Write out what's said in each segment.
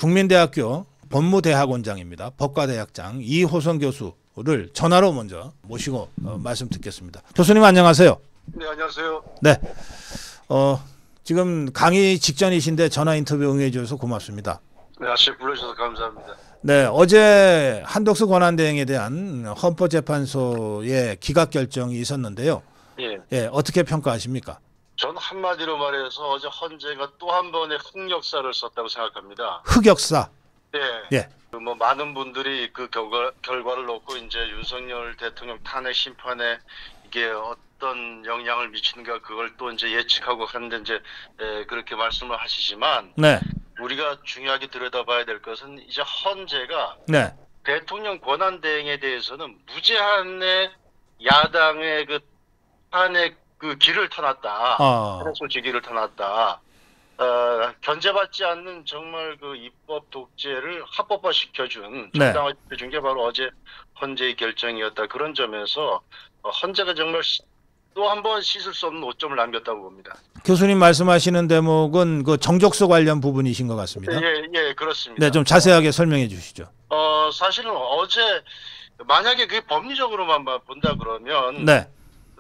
국민대학교 법무대학원장입니다. 법과대학장 이호성 교수를 전화로 먼저 모시고 말씀 듣겠습니다. 교수님 안녕하세요. 네, 안녕하세요. 네, 지금 강의 직전이신데 전화 인터뷰 응해 주셔서 고맙습니다. 네, 아침 불러주셔서 감사합니다. 네, 어제 한덕수 권한대행에 대한 헌법재판소의 기각 결정이 있었는데요. 예, 어떻게 평가하십니까? 전 한마디로 말해서 어제 헌재가 또 한 번의 흑역사를 썼다고 생각합니다. 흑역사. 네. 예. 뭐 많은 분들이 그 결과를 놓고 이제 윤석열 대통령 탄핵 심판에 이게 어떤 영향을 미치는가 그걸 또 이제 예측하고 하는데 이제 그렇게 말씀을 하시지만 네. 우리가 중요하게 들여다봐야 될 것은 이제 헌재가 네. 대통령 권한 대행에 대해서는 무제한의 야당의 그 탄핵 그 길을 터놨다. 탄핵 소지기를 터놨다. 견제받지 않는 정말 그 입법 독재를 합법화 시켜준, 정당화 시켜준 게 바로 어제 헌재의 결정이었다. 그런 점에서 헌재가 정말 또 한 번 씻을 수 없는 오점을 남겼다고 봅니다. 교수님 말씀하시는 대목은 그 정족수 관련 부분이신 것 같습니다. 예, 그렇습니다. 네, 좀 자세하게 설명해 주시죠. 사실은 어제 만약에 그게 법리적으로만 본다 그러면 네.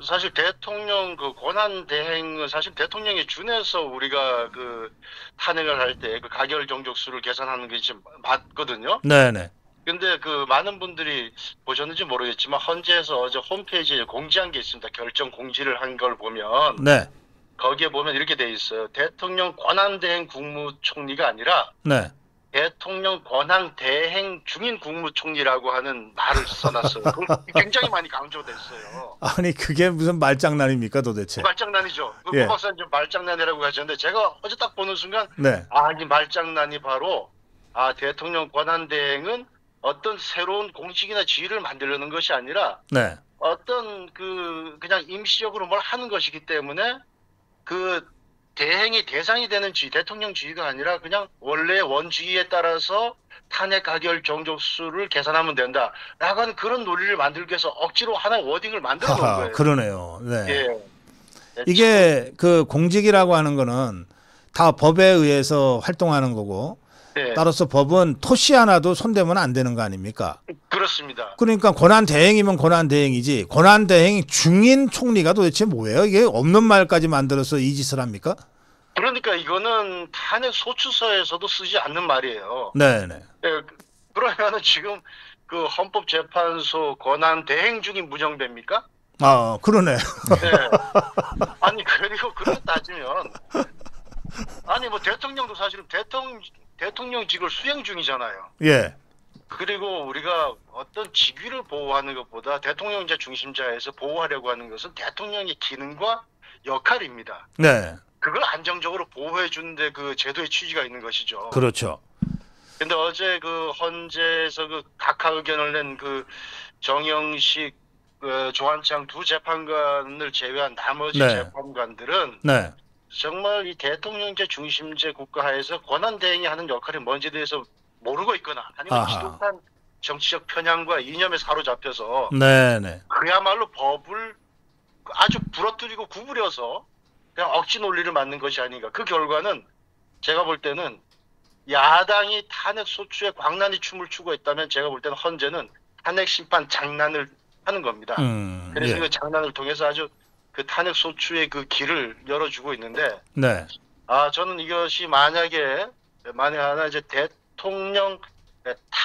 사실 대통령 그 권한 대행은 사실 대통령에 준해서 우리가 그 탄핵을 할 때 그 가결 정족수를 계산하는 게 지금 맞거든요. 네네. 근데 그 많은 분들이 보셨는지 모르겠지만 헌재에서 어제 홈페이지에 공지한 게 있습니다. 결정 공지를 한 걸 보면 네. 거기에 보면 이렇게 돼 있어요. 대통령 권한 대행 국무총리가 아니라 네. 대통령 권한 대행 중인 국무총리라고 하는 말을 써놨어요. 굉장히 많이 강조됐어요. 아니 그게 무슨 말장난입니까 도대체? 말장난이죠. 예. 고 박사님 좀 말장난이라고 하셨는데 제가 어제 딱 보는 순간 네. 이 말장난이 바로 대통령 권한 대행은 어떤 새로운 공식이나 지위를 만들려는 것이 아니라 네. 어떤 그냥 임시적으로 뭘 하는 것이기 때문에 그 대행이 대상이 되는 지위, 대통령 지위가 아니라 그냥 원래 원주의에 따라서 탄핵 가결 정족수를 계산하면 된다라고 하는 그런 논리를 만들기 위해서 억지로 하나의 워딩을 만들어 놓은 거예요. 그러네요. 네. 예. 이게 그 공직이라고 하는 거는 다 법에 의해서 활동하는 거고 예. 따라서 법은 토시 하나도 손대면 안 되는 거 아닙니까? 그렇습니다. 그러니까 권한 대행이면 권한 대행이지 권한 대행 중인 총리가 도대체 뭐예요? 이게 없는 말까지 만들어서 이 짓을 합니까? 그러니까 이거는 탄핵 소추서에서도 쓰지 않는 말이에요. 네네. 예, 그러면은 지금 그 헌법재판소 권한 대행 중인 무정배입니까? 그러네. 네. 아니 그리고 그렇게 따지면 뭐 대통령도 사실은 대통령직을 수행 중이잖아요. 예. 그리고 우리가 어떤 직위를 보호하는 것보다 대통령제 중심자에서 보호하려고 하는 것은 대통령의 기능과 역할입니다. 네. 그걸 안정적으로 보호해 주는데 그 제도의 취지가 있는 것이죠. 그렇죠. 근데 어제 그 헌재에서 그 각하 의견을 낸 그 정영식 조한창 두 재판관을 제외한 나머지 재판관들은 정말 이 대통령제 중심제 국가에서 권한 대행이 하는 역할이 뭔지에 대해서 모르고 있거나 아니면 지독한 정치적 편향과 이념에 사로잡혀서 그야말로 법을 아주 부러뜨리고 구부려서 그냥 억지 논리를 만든 것이 아닌가. 그 결과는 제가 볼 때는 야당이 탄핵 소추에 광란히 춤을 추고 있다면 제가 볼 때는 헌재는 탄핵 심판 장난을 하는 겁니다. 그래서 그 장난을 통해서 아주 그 탄핵 소추의 그 길을 열어주고 있는데 저는 이것이 만약에 하나 이제 대통령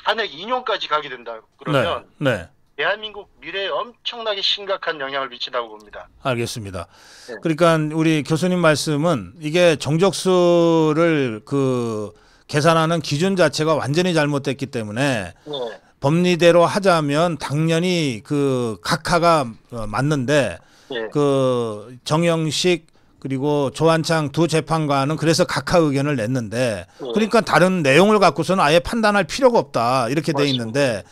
탄핵 인용까지 가게 된다 그러면 대한민국 미래에 엄청나게 심각한 영향을 미친다고 봅니다. 알겠습니다. 그러니까 우리 교수님 말씀은 이게 정족수를 계산하는 기준 자체가 완전히 잘못됐기 때문에 법리대로 하자면 당연히 그 각하가 맞는데 그 정영식 그리고 조한창 두 재판관은 그래서 각하 의견을 냈는데 그러니까 다른 내용을 갖고서는 아예 판단할 필요가 없다 이렇게 돼 있는데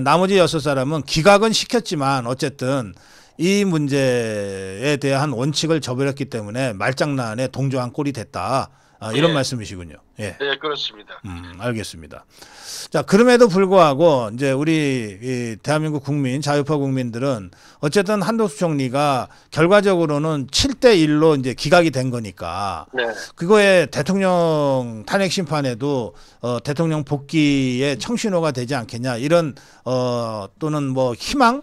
나머지 6사람은 기각은 시켰지만 어쨌든 이 문제에 대한 원칙을 저버렸기 때문에 말장난에 동조한 꼴이 됐다 이런 말씀이시군요. 예. 네, 그렇습니다. 알겠습니다. 자, 그럼에도 불구하고 이제 우리 이 대한민국 국민, 자유파 국민들은 어쨌든 한덕수 총리가 결과적으로는 7대1로 이제 기각이 된 거니까 네. 그거에 대통령 탄핵 심판에도 대통령 복귀의 청신호가 되지 않겠냐 이런 또는 뭐 희망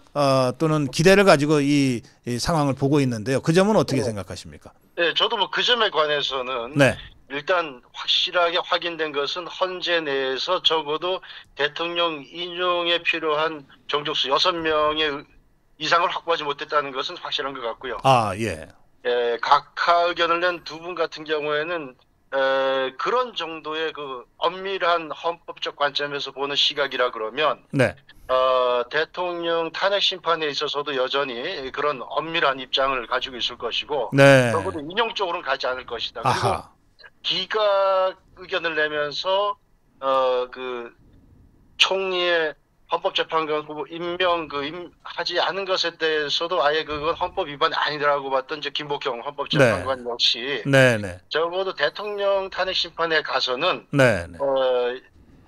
또는 기대를 가지고 이 상황을 보고 있는데요. 그 점은 어떻게 생각하십니까? 네, 저도 뭐 그 점에 관해서는 네. 일단 확실하게 확인된 것은 헌재 내에서 적어도 대통령 인용에 필요한 정족수 6명의 이상을 확보하지 못했다는 것은 확실한 것 같고요. 아, 예. 각하 의견을 낸 두 분 같은 경우에는 그런 정도의 그 엄밀한 헌법적 관점에서 보는 시각이라 그러면 네. 대통령 탄핵 심판에 있어서도 여전히 그런 엄밀한 입장을 가지고 있을 것이고 네. 적어도 인용 쪽으로는 가지 않을 것이다. 아하. 그리고 기각 의견을 내면서 그 총리의 헌법재판관 후보 임명 하지 않은 것에 대해서도 아예 그건 헌법 위반이 아니라고 봤던 이제 김복형 헌법재판관 네. 역시 네. 적어도 대통령 탄핵 심판에 가서는 네.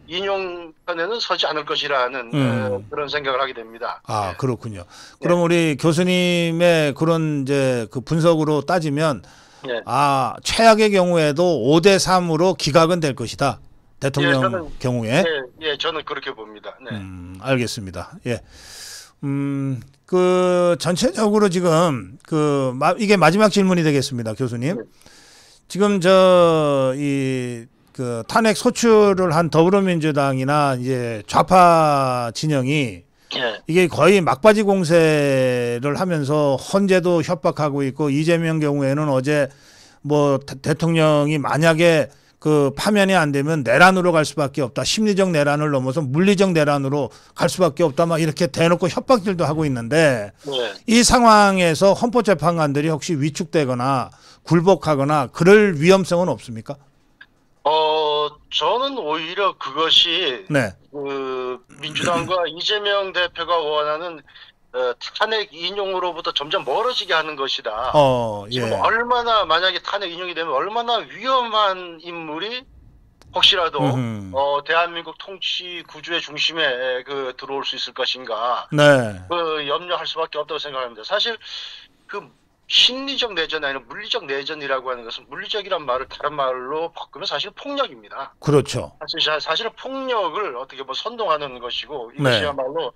인용 편에는 서지 않을 것이라는 그런 생각을 하게 됩니다. 아, 그렇군요. 그럼 우리 교수님의 그런 이제 그 분석으로 따지면 네. 아, 최악의 경우에도 5대3으로 기각은 될 것이다. 대통령 경우에. 예, 저는 그렇게 봅니다. 네. 알겠습니다. 예. 그 전체적으로 지금 이게 마지막 질문이 되겠습니다, 교수님. 지금 그 탄핵 소추를 한 더불어민주당이나 이제 좌파 진영이 이게 거의 막바지 공세를 하면서 헌재도 협박하고 있고 이재명 경우에는 어제 뭐 대통령이 만약에 그 파면이 안 되면 내란으로 갈 수밖에 없다. 심리적 내란을 넘어서 물리적 내란으로 갈 수밖에 없다. 막 이렇게 대놓고 협박질도 하고 있는데 이 상황에서 헌법재판관들이 혹시 위축되거나 굴복하거나 그럴 위험성은 없습니까? 저는 오히려 그것이 그 민주당과 이재명 대표가 원하는 탄핵 인용으로부터 점점 멀어지게 하는 것이다. 지금 얼마나 만약에 탄핵 인용이 되면 얼마나 위험한 인물이 혹시라도 대한민국 통치 구조의 중심에 들어올 수 있을 것인가. 염려할 수밖에 없다고 생각합니다. 사실 그 심리적 내전이 아니라 물리적 내전이라고 하는 것은 물리적이란 말을 다른 말로 바꾸면 사실 폭력입니다. 그렇죠. 사실은 폭력을 어떻게 뭐 선동하는 것이고 이것이야말로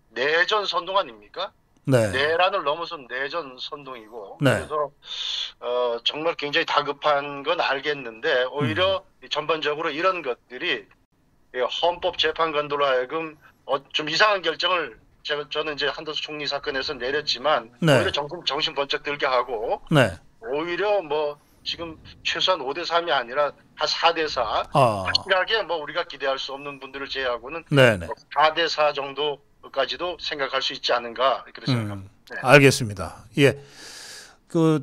내전 선동 아닙니까? 내란을 넘어선 내전 선동이고 그래서 정말 굉장히 다급한 건 알겠는데 오히려 전반적으로 이런 것들이 헌법재판관들로 하여금 좀 이상한 결정을 저는 이제 한덕수 총리 사건에서 내렸지만 오히려 정신 번쩍 들게 하고 오히려 뭐 지금 최소한 5대3이 아니라 한 4대4 확실하게 뭐 우리가 기대할 수 없는 분들을 제외하고는 4대4 정도까지도 생각할 수 있지 않은가 그렇게 생각합니다. 알겠습니다. 예.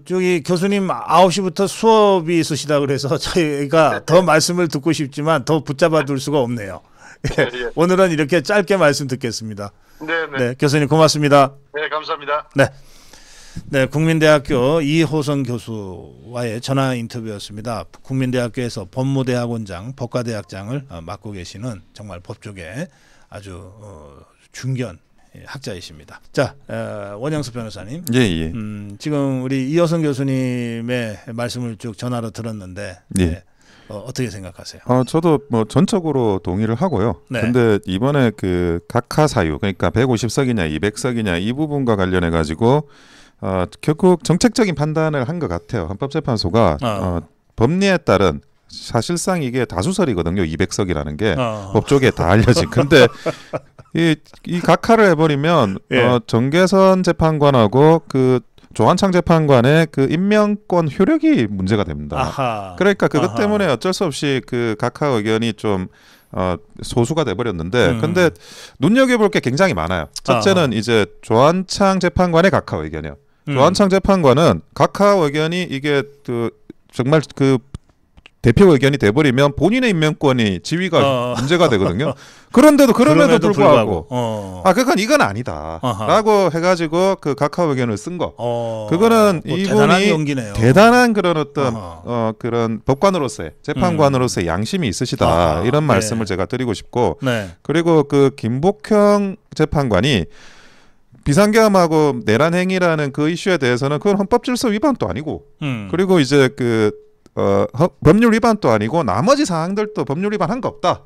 저기 교수님 9시부터 수업이 있으시다 그래서 저희가 더 말씀을 듣고 싶지만 더 붙잡아 둘 수가 없네요. 오늘은 이렇게 짧게 말씀 듣겠습니다. 네, 교수님 고맙습니다. 네, 감사합니다. 네, 국민대학교 이호성 교수와의 전화 인터뷰였습니다. 국민대학교에서 법무대학원장, 법과대학장을 맡고 계시는 정말 법조계 아주 중견 학자이십니다. 자, 원영수 변호사님. 예. 지금 우리 이호성 교수님의 말씀을 쭉 전화로 들었는데 어떻게 생각하세요? 저도 뭐 전적으로 동의를 하고요. 근데 이번에 그 각하 사유, 그러니까 150석이냐 200석이냐 이 부분과 관련해 가지고 결국 정책적인 판단을 한 것 같아요. 헌법재판소가 법리에 따른 사실상 이게 다수설이거든요. 200석이라는 게 법조계에 다 알려진. 근데 이 각하를 해버리면 정계선 재판관하고 그 조한창 재판관의 그 임명권 효력이 문제가 됩니다. 그러니까 그것 때문에 어쩔 수 없이 그 각하 의견이 좀 소수가 돼버렸는데 근데 눈여겨볼 게 굉장히 많아요. 첫째는 이제 조한창 재판관의 각하 의견이요. 조한창 재판관은 각하 의견이 이게 정말 그 대표 의견이 돼버리면 본인의 임명권이 지위가 문제가 되거든요. 그런데도 그럼에도 불구하고 그러니까 이건 아니다라고 해가지고 그 카카오 의견을 쓴 거. 그거는 이분이 대단한 용기네요. 대단한 그런 어떤 그런 법관으로서의 재판관으로서의 양심이 있으시다 이런 말씀을 제가 드리고 싶고 그리고 그 김복형 재판관이 비상계엄하고 내란행위라는 그 이슈에 대해서는 그건 헌법질서 위반도 아니고 그리고 이제 그 법률 위반도 아니고 나머지 사항들도 법률 위반한 거 없다.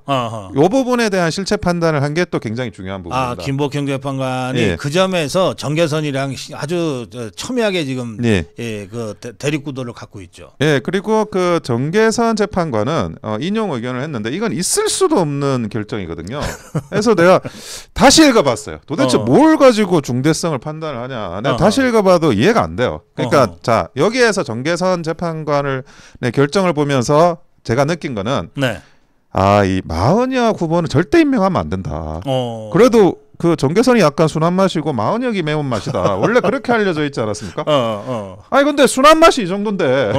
이 부분에 대한 실체 판단을 한 게 또 굉장히 중요한 부분입니다. 김복형 재판관이 그 점에서 정계선이랑 아주 첨예하게 지금 그 대립구도를 갖고 있죠. 그리고 그 정계선 재판관은 인용 의견을 했는데 이건 있을 수도 없는 결정이거든요. 그래서 내가 다시 읽어봤어요. 도대체 뭘 가지고 중대성을 판단을 하냐. 내가 다시 읽어봐도 이해가 안 돼요. 그러니까 자 여기에서 정계선 재판관을 결정을 보면서 제가 느낀 거는 이 마은혁 후보는 절대 임명하면 안 된다. 그래도 그 정계선이 약간 순한 맛이고 마은혁이 매운 맛이다. 원래 그렇게 알려져 있지 않았습니까? 아니 근데 순한 맛이 이 정도인데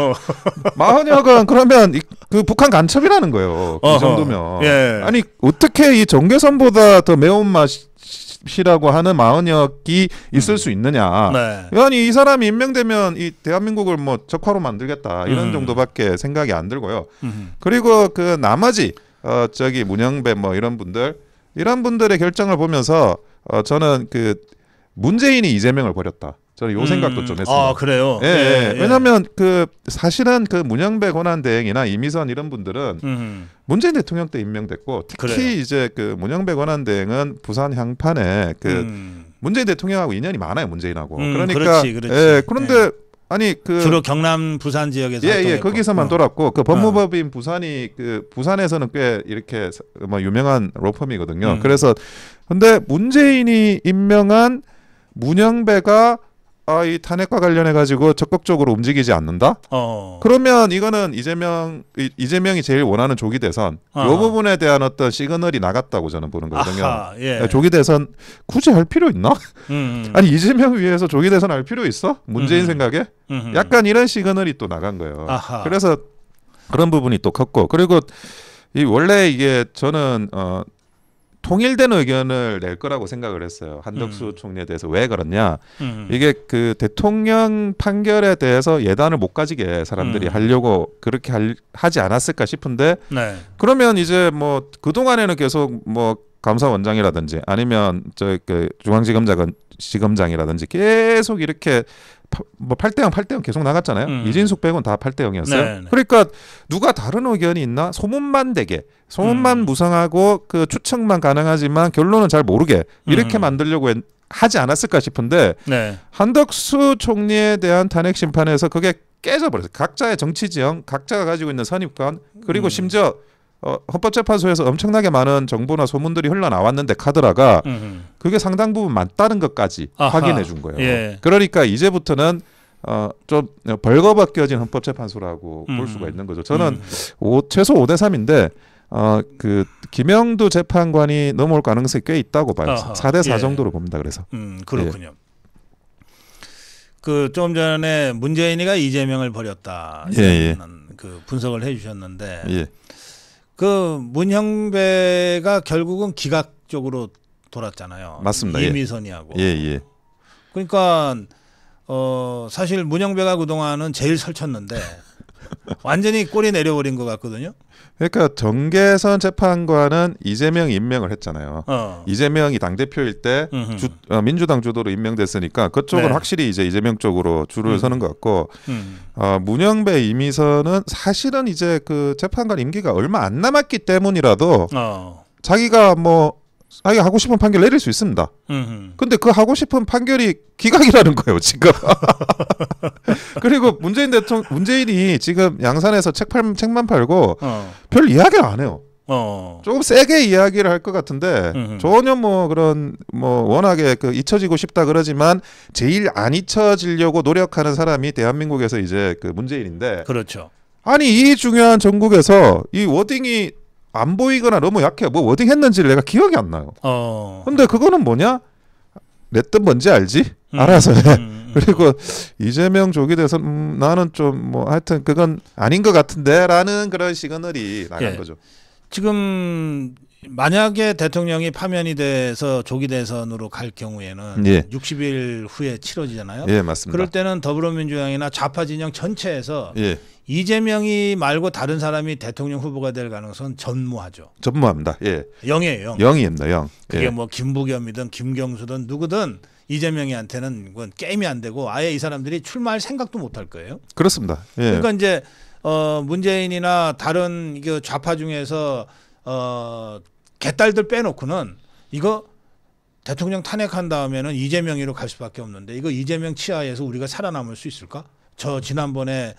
마은혁은 그러면 그 북한 간첩이라는 거예요. 이 정도면 아니 어떻게 이 정계선보다 더 매운 맛이라고 하는 마은혁이 있을 수 있느냐. 아니 이 사람이 임명되면 이 대한민국을 뭐 적화로 만들겠다 이런 정도밖에 생각이 안 들고요. 그리고 그 나머지 저기 문영배 뭐 이런 분들의 결정을 보면서 저는 그 문재인이 이재명을 버렸다. 저는 요 생각도 좀 했습니다. 그래요? 왜냐하면 그 사실은 그 문영배 권한대행이나 이미선 이런 분들은 문재인 대통령 때 임명됐고 특히 이제 그 문영배 권한대행은 부산 향판에 그 문재인 대통령하고 인연이 많아요. 문재인하고. 그러니까 그렇지. 그런데 아니 그 주로 경남 부산 지역에서 활동했고. 거기서만 돌았고 그 법무법인 부산이 그 부산에서는 꽤 이렇게 뭐 유명한 로펌이거든요. 그래서 근데 문재인이 임명한 문영배가 이 탄핵과 관련해 가지고 적극적으로 움직이지 않는다. 그러면 이거는 이재명이 제일 원하는 조기 대선 이 부분에 대한 어떤 시그널이 나갔다고 저는 보는 거거든요. 조기 대선 굳이 할 필요 있나? 아니 이재명 위해서 조기 대선 할 필요 있어? 문재인 생각에 약간 이런 시그널이 또 나간 거예요. 그래서 그런 부분이 또 컸고 그리고 원래 이게 저는 통일된 의견을 낼 거라고 생각을 했어요. 한덕수 총리에 대해서 왜 그러냐? 이게 그 대통령 판결에 대해서 예단을 못 가지게 사람들이 하려고 그렇게 하지 않았을까 싶은데 그러면 이제 뭐 그동안에는 계속 뭐 감사원장이라든지 아니면 저 그 중앙지검장이라든지 계속 이렇게 뭐 8대0 8대0 계속 나갔잖아요. 이진숙 빼고는 다 8대0이었어요. 그러니까 누가 다른 의견이 있나? 소문만 무성하고 그 추측만 가능하지만 결론은 잘 모르게 이렇게 만들려고 하지 않았을까 싶은데 한덕수 총리에 대한 탄핵 심판에서 그게 깨져버렸어요. 각자의 정치 지형, 각자가 가지고 있는 선입관 그리고 심지어 헌법재판소에서 엄청나게 많은 정보나 소문들이 흘러나왔는데 카드라가 그게 상당 부분 맞다는 것까지 확인해 준 거예요. 그러니까 이제부터는 좀 벌거벗겨진 헌법재판소라고 볼 수가 있는 거죠. 저는 최소 5대3인데 그 김영두 재판관이 넘어올 가능성이 꽤 있다고 봐요. 4대4 정도로 봅니다. 그래서 그렇군요. 그 좀 전에 문재인이가 이재명을 버렸다 그 분석을 해주셨는데 그 문형배가 결국은 기각적으로 돌았잖아요. 맞습니다. 이미선이하고. 그러니까 사실 문형배가 그동안은 제일 설쳤는데 완전히 꼬리 내려버린 것 같거든요. 그러니까 정계선 재판관은 이재명 임명을 했잖아요. 이재명이 당대표일 때 민주당 주도로 임명됐으니까 그쪽은 확실히 이제 이재명 쪽으로 줄을 서는 것 같고 문영배 이미선은 사실은 이제 그 재판관 임기가 얼마 안 남았기 때문이라도 자기가 하고 싶은 판결 내릴 수 있습니다. 근데 그 하고 싶은 판결이 기각이라는 거예요, 지금. 그리고 문재인이 지금 양산에서 책만 팔고 별 이야기를 안 해요. 조금 세게 이야기를 할 것 같은데 전혀 그런 워낙에 그 잊혀지고 싶다 그러지만 제일 안 잊혀지려고 노력하는 사람이 대한민국에서 이제 그 문재인인데. 그렇죠. 아니 이 중요한 전국에서 이 워딩이 안 보이거나 너무 약해. 뭐 워딩 했는지를 내가 기억이 안 나요. 근데 그거는 뭐냐? 내 뜻 뭔지 알지? 알아서 해. 그리고 이재명 쪽에 대해서 나는 좀 뭐 하여튼 그건 아닌 것 같은데라는 그런 시그널이 나간 예. 거죠. 지금 만약에 대통령이 파면이 돼서 조기 대선으로 갈 경우에는 예. 60일 후에 치러지잖아요. 예, 맞습니다. 그럴 때는 더불어민주당이나 좌파 진영 전체에서 예. 이재명이 말고 다른 사람이 대통령 후보가 될 가능성은 전무하죠. 전무합니다. 예. 0이에요. 0입니다. 0. 그게 예. 뭐 김부겸이든 김경수든 누구든 이재명이한테는 그건 게임이 안 되고 아예 이 사람들이 출마할 생각도 못 할 거예요. 그렇습니다. 예. 그러니까 이제 문재인이나 다른 그 좌파 중에서 개딸들 빼놓고는 이거 대통령 탄핵한 다음에는 이재명이로 갈 수밖에 없는데 이거 이재명 치하에서 우리가 살아남을 수 있을까? 저 지난번에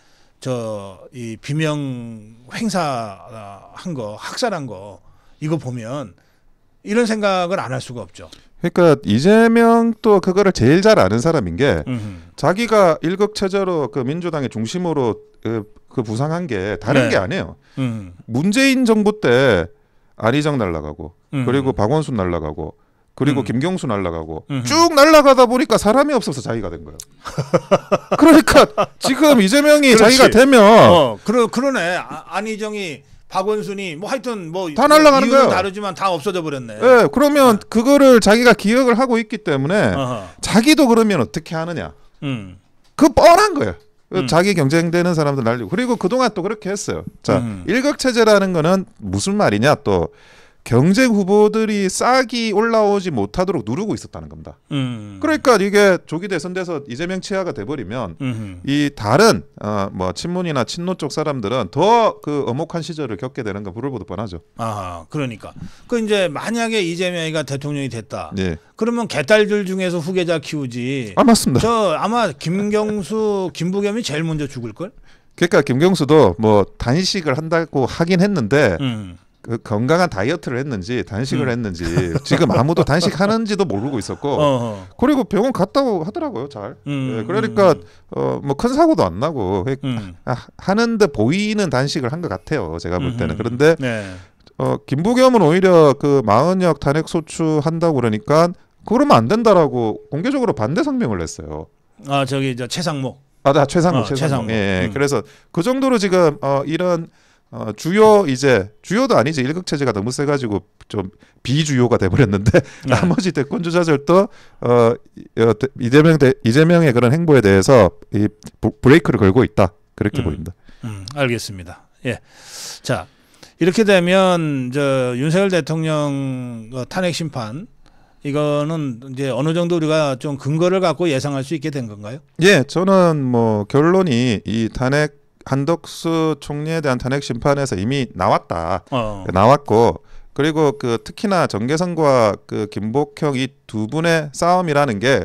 이 비명 행사한 거 학살한 거 이거 보면 이런 생각을 안 할 수가 없죠. 그러니까 이재명도 그거를 제일 잘 아는 사람인 게 자기가 일극체제로 그 민주당의 중심으로 그 부상한 게 다른 네. 게 아니에요. 문재인 정부 때 안희정 날라가고 그리고 박원순 날라가고 그리고 김경수 날라가고 쭉 날라가다 보니까 사람이 없어서 자기가 된 거예요. 그러니까 지금 이재명이 그렇지. 자기가 되면 그러네. 안희정이 박원순이 뭐 하여튼 뭐 다 날아가는 이유는 거예요. 다르지만 다 없어져 버렸네. 네, 그러면 그거를 자기가 기억을 하고 있기 때문에 자기도 그러면 어떻게 하느냐. 그 뻔한 거예요. 자기 경쟁되는 사람들 날리고 그리고 그동안 또 그렇게 했어요. 자, 일극체제라는 거는 무슨 말이냐 또 경쟁 후보들이 싹이 올라오지 못하도록 누르고 있었다는 겁니다. 그러니까 이게 조기 대선 돼서 이재명 치하가 돼버리면 이 다른 뭐 친문이나 친노 쪽 사람들은 더 그 엄혹한 시절을 겪게 되는 건 불을 보듯 뻔하죠. 아, 그러니까 그 이제 만약에 이재명이가 대통령이 됐다. 예. 그러면 개딸들 중에서 후계자 키우지. 아 맞습니다. 저 아마 김경수, 김부겸이 제일 먼저 죽을 걸. 그러니까 김경수도 뭐 단식을 한다고 하긴 했는데. 그 건강한 다이어트를 했는지 단식을 했는지 지금 아무도 단식하는지도 모르고 있었고 그리고 병원 갔다고 하더라고요 잘. 예, 그러니까 뭐 큰 사고도 안 나고 하는데 보이는 단식을 한 것 같아요 제가 볼 때는. 그런데 네. 김부겸은 오히려 그 마흔역 탄핵 소추한다고 그러니까 그러면 안 된다라고 공개적으로 반대 성명을 냈어요. 아 저기 저 최상목. 최상목. 예, 그래서 그 정도로 지금 이런 주요도 아니지 일극체제가 너무 세가지고 좀 비주요가 돼버렸는데 나머지 대권 주자들도 이재명의 그런 행보에 대해서 이 브레이크를 걸고 있다 그렇게 보입니다. 알겠습니다. 예, 자 이렇게 되면 저 윤석열 대통령 탄핵 심판 이거는 이제 어느 정도 우리가 좀 근거를 갖고 예상할 수 있게 된 건가요? 예, 저는 뭐 결론이 이 탄핵 한덕수 총리에 대한 탄핵 심판에서 이미 나왔다. 나왔고 그리고 그 특히나 정계성과 그 김복형 이 두 분의 싸움이라는 게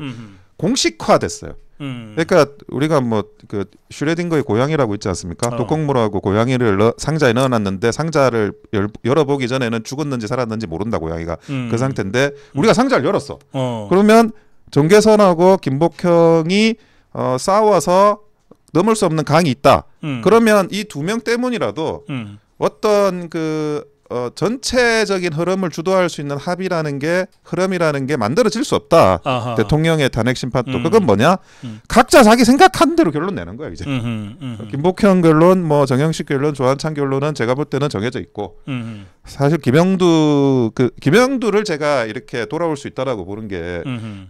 공식화됐어요. 그러니까 우리가 뭐 그 슈레딩거의 고양이라고 있지 않습니까? 독극물하고 고양이를 상자에 넣어놨는데 상자를 열어보기 전에는 죽었는지 살았는지 모른다 고양이가 그 상태인데 우리가 상자를 열었어. 그러면 정계선하고 김복형이 싸워서 넘을 수 없는 강이 있다. 그러면 이 두 명 때문이라도 어떤 그 전체적인 흐름을 주도할 수 있는 흐름이라는 게 만들어질 수 없다. 아하. 대통령의 탄핵 심판도 그건 뭐냐? 각자 자기 생각한 대로 결론 내는 거야 이제. 김복형 결론, 뭐 정영식 결론, 조한창 결론은 제가 볼 때는 정해져 있고 사실 김영두를 제가 이렇게 돌아올 수 있다라고 보는 게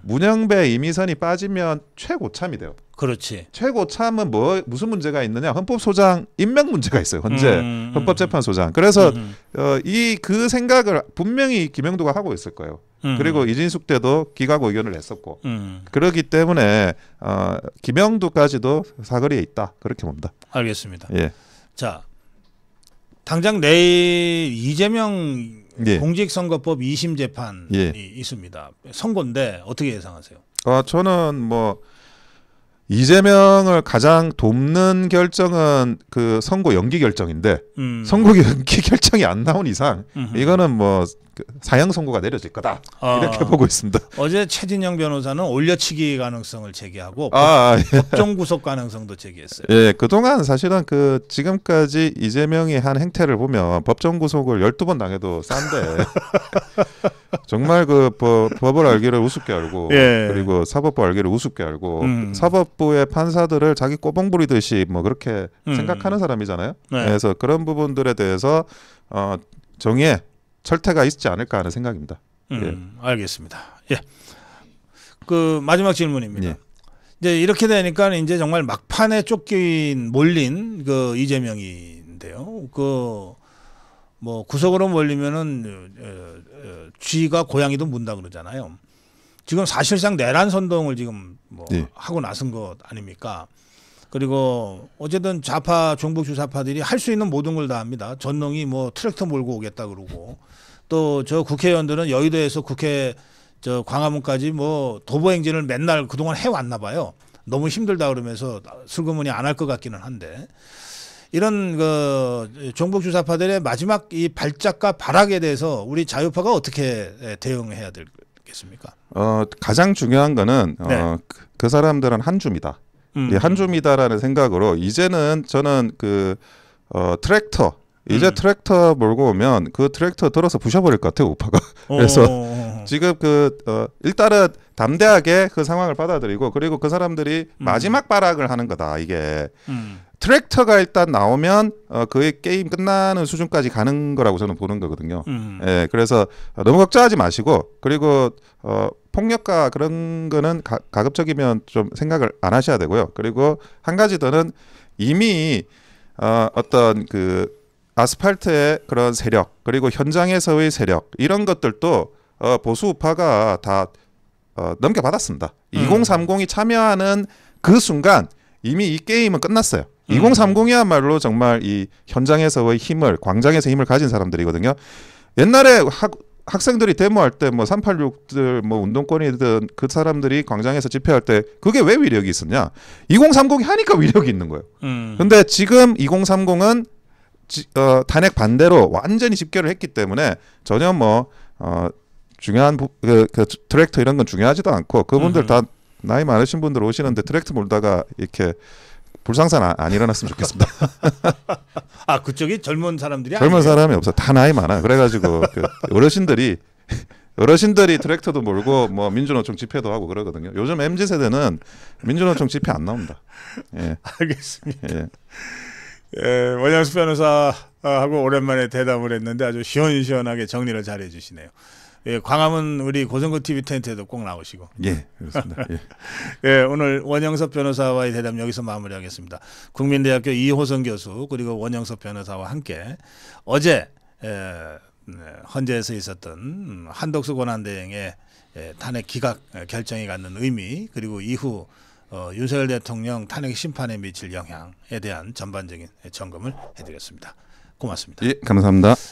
문영배, 이미선이 빠지면 최고참이 돼요. 그렇지. 최고참은 무슨 문제가 있느냐? 헌법소장 임명 문제가 있어요. 현재 헌법재판소장. 그래서 그 생각을 분명히 김영두가 하고 있을 거예요. 그리고 이진숙 때도 기각 의견을 냈었고 그렇기 때문에 김영두까지도 사거리에 있다. 그렇게 봅니다. 알겠습니다. 예. 자, 당장 내일 이재명 예. 공직선거법 2심 재판이 예. 있습니다. 선고인데 어떻게 예상하세요? 저는 뭐 이재명을 가장 돕는 결정은 그 선거 연기 결정인데 선거 연기 결정이 안 나온 이상 이거는 뭐 사형 선고가 내려질 거다 이렇게 보고 있습니다. 어제 최진영 변호사는 올려치기 가능성을 제기하고 예. 법정 구속 가능성도 제기했어요. 예, 그동안 사실은 그 지금까지 이재명이 한 행태를 보면 법정 구속을 12번 당해도 싼데 정말 그 법을 알기를 우습게 알고 예. 그리고 사법부 알기를 우습게 알고 사법부의 판사들을 자기 꼬봉 부리듯이 뭐 그렇게 생각하는 사람이잖아요. 네. 그래서 그런 부분들에 대해서 정의에 철퇴가 있지 않을까 하는 생각입니다. 예. 알겠습니다. 예. 그 마지막 질문입니다. 예. 이제 이렇게 되니까 이제 정말 막판에 몰린 그 이재명인데요. 그 뭐 구석으로 몰리면은 쥐가 고양이도 문다 그러잖아요. 지금 사실상 내란 선동을 지금 뭐 예. 하고 나선 것 아닙니까? 그리고 어쨌든 좌파 종북 주사파들이 할 수 있는 모든 걸 다 합니다. 전농이 뭐 트랙터 몰고 오겠다 그러고 또 저 국회의원들은 여의도에서 국회 저 광화문까지 뭐 도보 행진을 맨날 그동안 해왔나 봐요. 너무 힘들다 그러면서 슬그머니 안 할 것 같기는 한데 이런 그 종북 주사파들의 마지막 이 발작과 발악에 대해서 우리 자유파가 어떻게 대응해야 되겠습니까? 가장 중요한 거는 네. 그 사람들은 한 줌이다. 이 한 줌이다라는 생각으로 이제는 저는 그 트랙터 이제 트랙터 몰고 오면 그 트랙터 들어서 부셔버릴 것 같아요, 우파가. 그래서 지금 일단은 담대하게 그 상황을 받아들이고 그리고 그 사람들이 마지막 발악을 하는 거다. 이게 트랙터가 일단 나오면 그 게임 끝나는 수준까지 가는 거라고 저는 보는 거거든요. 예, 그래서 너무 걱정하지 마시고 그리고 폭력과 그런 거는 가급적이면 좀 생각을 안 하셔야 되고요. 그리고 한 가지 더는 이미 어떤 그 아스팔트의 그런 세력 그리고 현장에서의 세력 이런 것들도 보수 우파가 다 넘겨받았습니다. 2030이 참여하는 그 순간 이미 이 게임은 끝났어요. 2030이야말로 정말 이 현장에서의 힘을 광장에서 힘을 가진 사람들이거든요. 옛날에 학생들이 데모할 때 뭐 386들 뭐 운동권이든 그 사람들이 광장에서 집회할 때 그게 왜 위력이 있었냐? 2030이 하니까 위력이 있는 거예요. 근데 지금 2030은 탄핵 반대로 완전히 집결을 했기 때문에 전혀 뭐 중요한 그 트랙터 이런 건 중요하지도 않고 그분들 다 나이 많으신 분들 오시는데 트랙터 몰다가 이렇게 불상사는 안 일어났으면 좋겠습니다. 아 그쪽이 젊은 사람들이 젊은 아니에요? 사람이 없어. 다 나이 많아. 그래가지고 그 어르신들이 트랙터도 몰고 뭐 민주노총 집회도 하고 그러거든요. 요즘 MZ 세대는 민주노총 집회 안 나옵니다. 예. 알겠습니다. 예. 예, 원양수 변호사하고 오랜만에 대담을 했는데 아주 시원시원하게 정리를 잘 해주시네요. 예, 광화문 우리 고성구 TV 텐트에도 꼭 나오시고. 예, 그렇습니다. 예. 예, 오늘 원영섭 변호사와의 대담 여기서 마무리하겠습니다. 국민대학교 이호성 교수 그리고 원영섭 변호사와 함께 어제 헌재에서 있었던 한덕수 권한대행의 탄핵 기각 결정이 갖는 의미 그리고 이후 윤석열 대통령 탄핵 심판에 미칠 영향에 대한 전반적인 점검을 해드렸습니다. 고맙습니다. 예, 감사합니다.